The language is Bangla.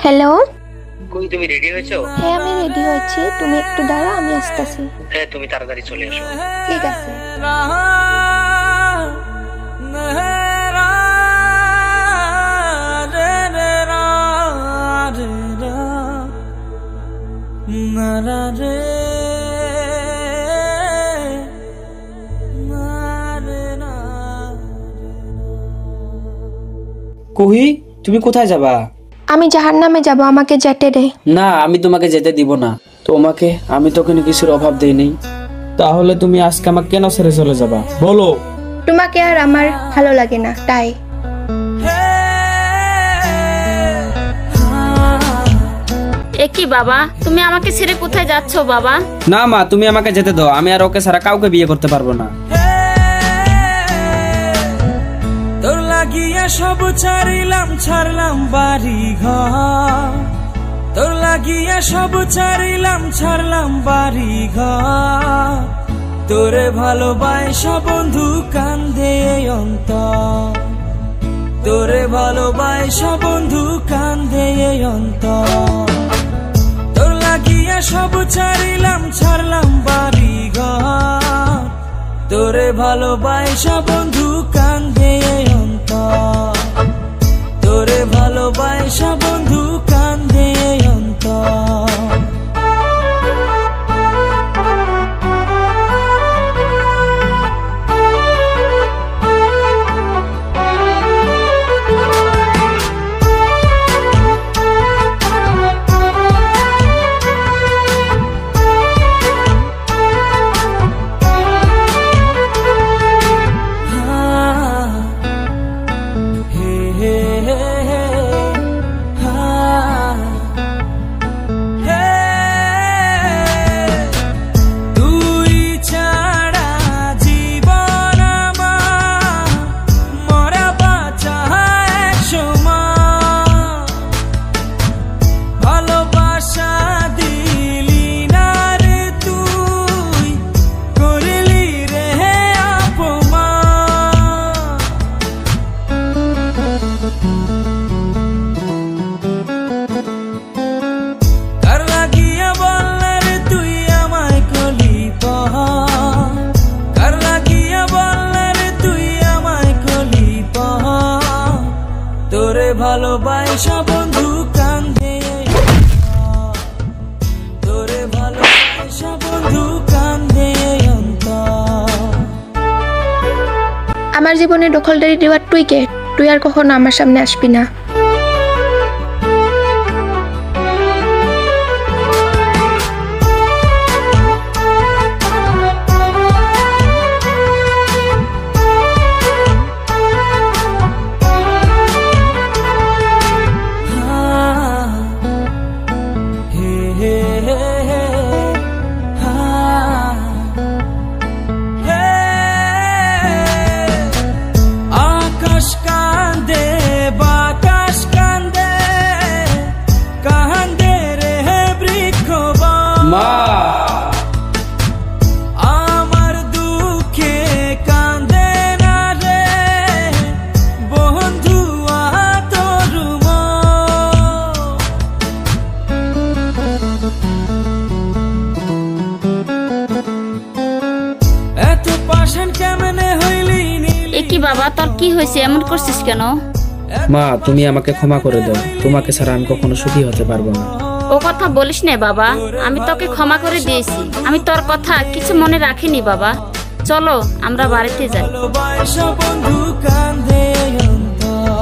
হ্যালো, কই তুমি রেডি হয়েছো? হ্যাঁ আমি রেডি হয়েছি, তুমি একটু দাঁড়াও, আমি আসতেছি। হ্যাঁ তুমি তাড়াতাড়ি চলে এসো। ঠিক আছে। কুহি, তুমি কোথায় যাবা? আমি জাহান্নামে যাব, আমাকে যেতে দে। না, আমি তোমাকে যেতে দিব না। তোমাকে আমি তো কোনো কিছুর অভাব দেইনি, তাহলে তুমি আজকে আমাকে কেন ছেড়ে চলে যাবা বলো? তোমাকে আর আমার ভালো লাগে না তাই। কি বাবা, তুমি আমাকে ছেড়ে কোথায় যাচ্ছো বাবা? না মা, তুমি আমাকে যেতে দাও, আমি আর ওকে ছাড়া কাউকে বিয়ে করতে পারবো না। তোর লাগিয়া সব ছাড়িলাম, ছাড়লাম বাড়ি ঘর। তোর লাগিয়া সব ছাড়িলাম, ছাড়লাম বাড়ি ঘর। তোরে ভালোবাসা বন্ধু কান্দে অন্তর। তোরে ভালোবাসা বন্ধু কান্দে অন্তর। তোর লাগিয়া সব ছাড়িলাম, ছাড়লাম বাড়ি ঘর। তোরে ভালোবাসা বন্ধু কান্দে অন্তর। তোরে ভালোবাসা বন্ধু কান্দে অন্তর। ভালোবাসা বন্ধু কান্দে। তোরে ভালোবাসা বন্ধু কান্দে অন্তর। আমার জীবনে দখলদারি দেওয়ার তুই আর কখনো আমার সামনে আসবি না। আমার দুঃখে কান্দে না রে বন্ধু তোর এত পাশান কেমনে হইলি? কি বাবা, তোর কি হয়েছে, এমন করছিস কেন? মা, তুমি আমাকে ক্ষমা করে দাও, তোমাকে ছাড়া আমি কখনো সুখী হতে পারবো না। ও কথা বলিস না বাবা, আমি তোকে ক্ষমা করে দিয়েছি। আমি তোর কথা কিছু মনে রাখিনি বাবা। চলো আমরা বাড়িতে যাই। ভালোবাসা বন্ধু কান্দে অন্তর।